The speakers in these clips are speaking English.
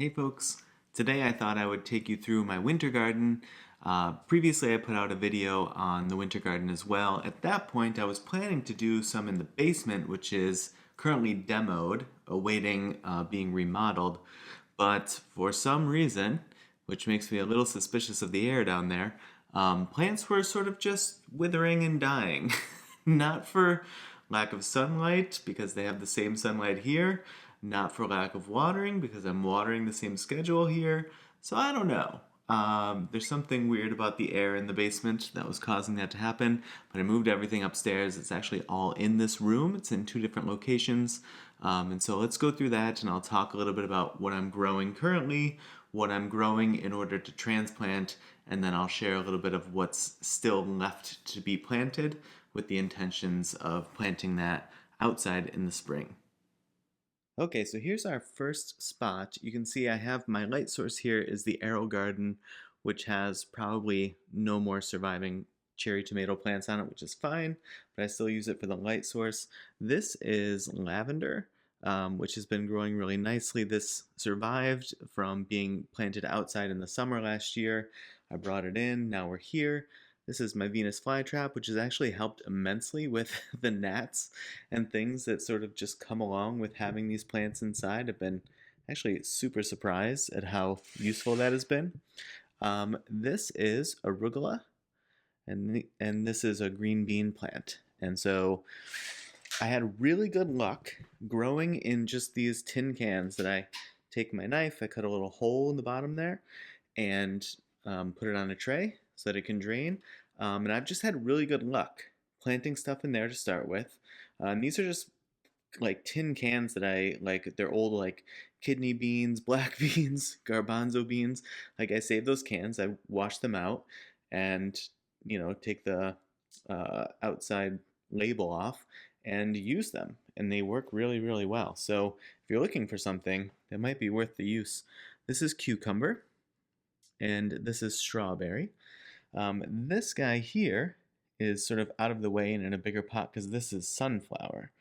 Hey folks, today I thought I would take you through my winter garden. Previously I put out a video on the winter garden as well. At that point I was planning to do some in the basement, which is currently demoed, awaiting being remodeled. But for some reason, which makes me a little suspicious of the air down there, plants were sort of just withering and dying. Not for lack of sunlight, because they have the same sunlight here, not for lack of watering, because I'm watering the same schedule here. So I don't know. There's something weird about the air in the basement that was causing that to happen, but I moved everything upstairs. It's actually all in this room. It's in two different locations. And so let's go through that, and I'll talk a little bit about what I'm growing currently, what I'm growing in order to transplant, and then I'll share a little bit of what's still left to be planted with the intentions of planting that outside in the spring. Okay, so here's our first spot. You can see I have my light source here is the Arrow Garden, which has probably no more surviving cherry tomato plants on it, which is fine, but I still use it for the light source. This is lavender, which has been growing really nicely. This survived from being planted outside in the summer last year. I brought it in, now we're here. This is my Venus flytrap, which has actually helped immensely with the gnats and things that sort of just come along with having these plants inside. I've been actually super surprised at how useful that has been. This is arugula, and this is a green bean plant. And so I had really good luck growing in just these tin cans that I take my knife, I cut a little hole in the bottom there, and put it on a tray so that it can drain. And I've just had really good luck planting stuff in there to start with. And these are just like tin cans that I like. They're old like kidney beans, black beans, garbanzo beans. Like I save those cans, I wash them out, and take the outside label off and use them, and they work really, really well. So if you're looking for something that might be worth the use, this is cucumber, and this is strawberry. This guy here is sort of out of the way and in a bigger pot because this is sunflower,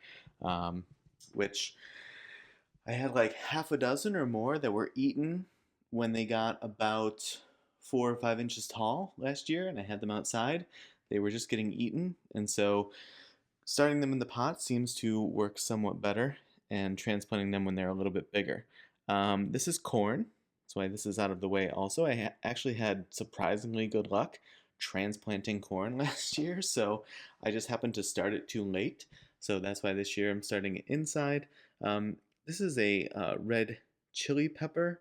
um, which I had like half a dozen or more that were eaten when they got about 4 or 5 inches tall last year, and I had them outside. They were just getting eaten, and so starting them in the pot seems to work somewhat better, and transplanting them when they're a little bit bigger. This is corn. That's why this is out of the way also. I actually had surprisingly good luck transplanting corn last year, so I just happened to start it too late. So that's why this year I'm starting it inside. This is a red chili pepper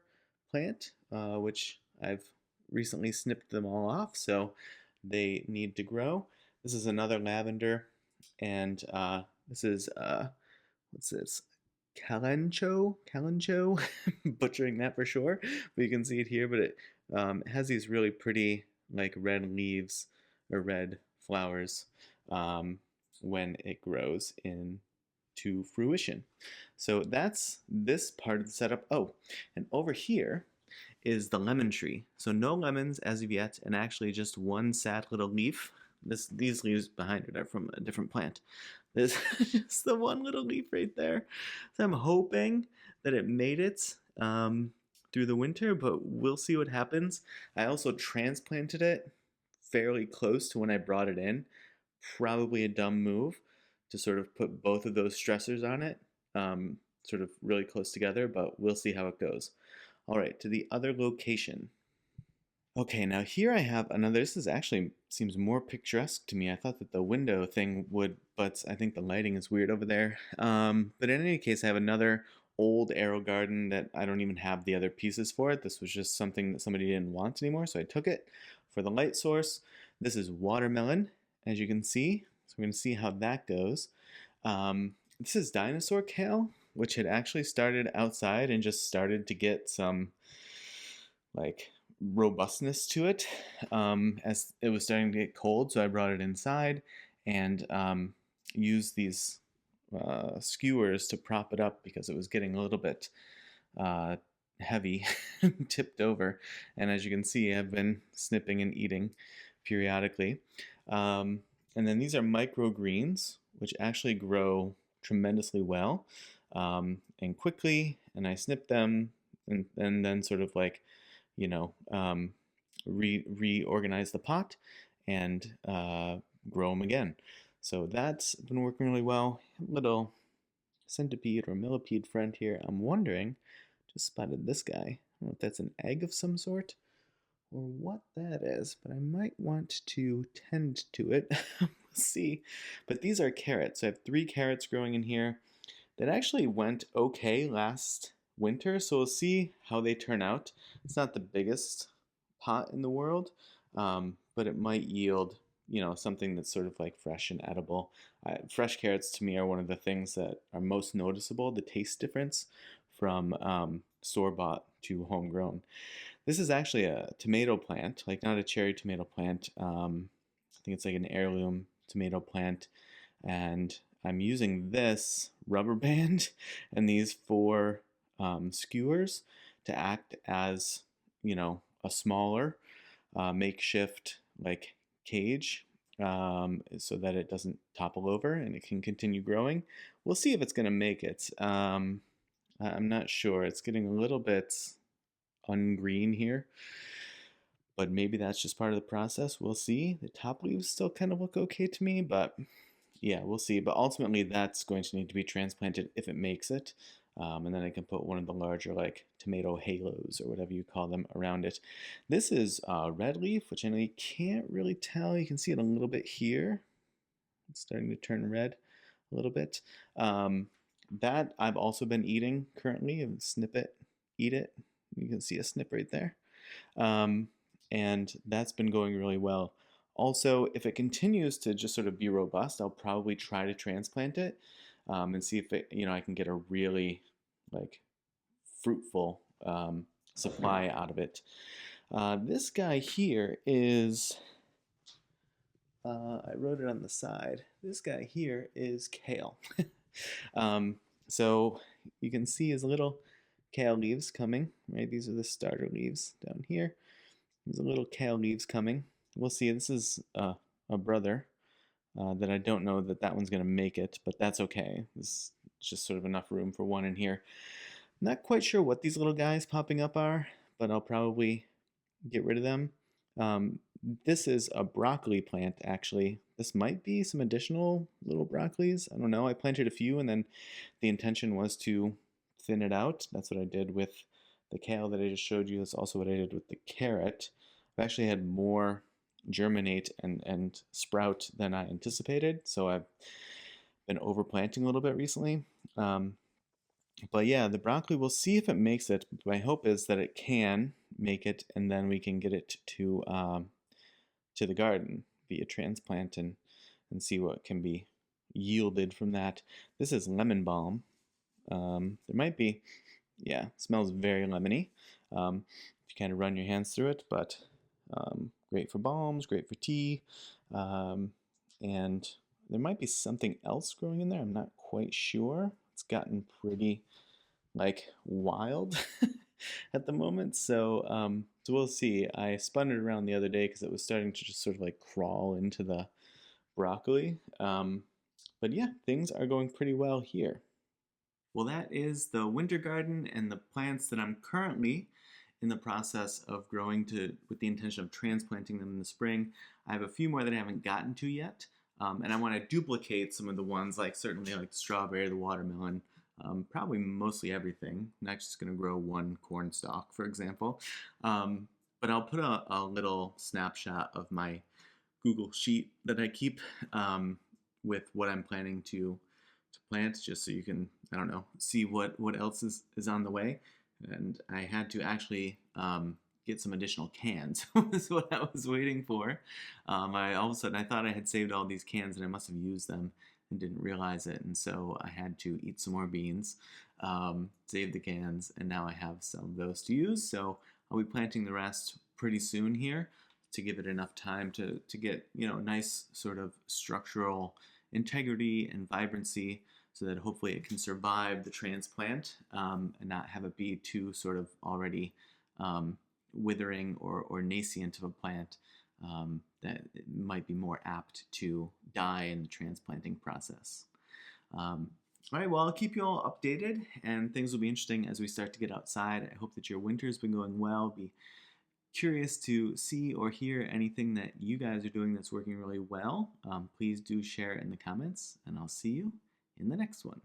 plant, which I've recently snipped them all off, so they need to grow. This is another lavender, and this is what's this? Calancho, butchering that for sure, but you can see it here. But it has these really pretty like red leaves or red flowers when it grows into fruition. So that's this part of the setup. Oh, and over here is the lemon tree. So no lemons as of yet, and actually just one sad little leaf. These leaves behind it are from a different plant. There's just the one little leaf right there. So I'm hoping that it made it through the winter, but we'll see what happens. I also transplanted it fairly close to when I brought it in. Probably a dumb move to sort of put both of those stressors on it, sort of really close together, but we'll see how it goes. All right, to the other location. Okay, now here I have another. This is actually seems more picturesque to me. I thought that the window thing would, but I think the lighting is weird over there. But in any case, I have another old arrow garden that I don't even have the other pieces for it. This was just something that somebody didn't want anymore, so I took it for the light source. This is watermelon, as you can see. So we're going to see how that goes. This is dinosaur kale, which had actually started outside and just started to get some like robustness to it as it was starting to get cold. So I brought it inside and used these skewers to prop it up because it was getting a little bit heavy, tipped over. And as you can see, I've been snipping and eating periodically. And then these are microgreens, which actually grow tremendously well and quickly. And I snip them and then sort of like, you know, reorganize the pot and grow them again. So that's been working really well. Little centipede or millipede friend here. I'm wondering, just spotted this guy. I don't know if that's an egg of some sort or what that is, but I might want to tend to it. We'll see. But these are carrots. So I have 3 carrots growing in here that actually went okay last winter, so we'll see how they turn out. It's not the biggest pot in the world, but it might yield, something that's sort of like fresh and edible. Fresh carrots to me are one of the things that are most noticeable, the taste difference from store-bought to homegrown. This is actually a tomato plant, like not a cherry tomato plant. I think it's like an heirloom tomato plant, and I'm using this rubber band and these 4 skewers to act as, a smaller makeshift like cage, so that it doesn't topple over and it can continue growing. We'll see if it's going to make it. I'm not sure. It's getting a little bit ungreen here, but maybe that's just part of the process. We'll see. The top leaves still kind of look okay to me, but yeah, we'll see. But ultimately, that's going to need to be transplanted if it makes it. And then I can put one of the larger, like tomato halos or whatever you call them, around it. This is red leaf, which I know you can't really tell. You can see it a little bit here. It's starting to turn red a little bit. That I've also been eating currently. And snip it, eat it. You can see a snip right there. Um, and that's been going really well. Also, if it continues to just sort of be robust, I'll probably try to transplant it, and see if I can get a really like fruitful supply out of it. This guy here is, I wrote it on the side. This guy here is kale. um, so you can see his little kale leaves coming, right? These are the starter leaves down here. There's a little kale leaves coming. We'll see. This is a brother that I don't know that one's going to make it, but that's okay. There's just sort of enough room for one in here. Not quite sure what these little guys popping up are, but I'll probably get rid of them. Um, this is a broccoli plant, actually. This might be some additional little broccolis. I don't know. I planted a few, and then the intention was to thin it out. That's what I did with the kale that I just showed you. That's also what I did with the carrot. I've actually had more germinate and sprout than I anticipated, so I've been overplanting a little bit recently. But yeah, the broccoli, we'll see if it makes it. My hope is that it can make it, and then we can get it to the garden via transplant and see what can be yielded from that. This is lemon balm. There might be, yeah, smells very lemony. If you kind of run your hands through it, but great for balms, great for tea, and there might be something else growing in there. I'm not quite sure. It's gotten pretty like wild at the moment, so we'll see. I spun it around the other day because it was starting to just sort of like crawl into the broccoli. But yeah, things are going pretty well here. Well, that is the winter garden and the plants that I'm currently in the process of growing with the intention of transplanting them in the spring. I have a few more that I haven't gotten to yet, and I want to duplicate some of the ones, like certainly like the strawberry, the watermelon, probably mostly everything. I'm not just going to grow one corn stalk, for example. But I'll put a little snapshot of my Google Sheet that I keep, with what I'm planning to plant, just so you can, I don't know, see what else is on the way. And I had to actually get some additional cans. Was what I was waiting for. I all of a sudden I thought I had saved all these cans and I must have used them and didn't realize it, and so I had to eat some more beans, save the cans, and now I have some of those to use. So I'll be planting the rest pretty soon here to give it enough time to get nice sort of structural integrity and vibrancy, so that hopefully it can survive the transplant, and not have it be too sort of already withering or nascent of a plant, that might be more apt to die in the transplanting process. All right, well, I'll keep you all updated, and things will be interesting as we start to get outside. I hope that your winter's been going well. Be curious to see or hear anything that you guys are doing that's working really well. Please do share it in the comments, and I'll see you in the next one.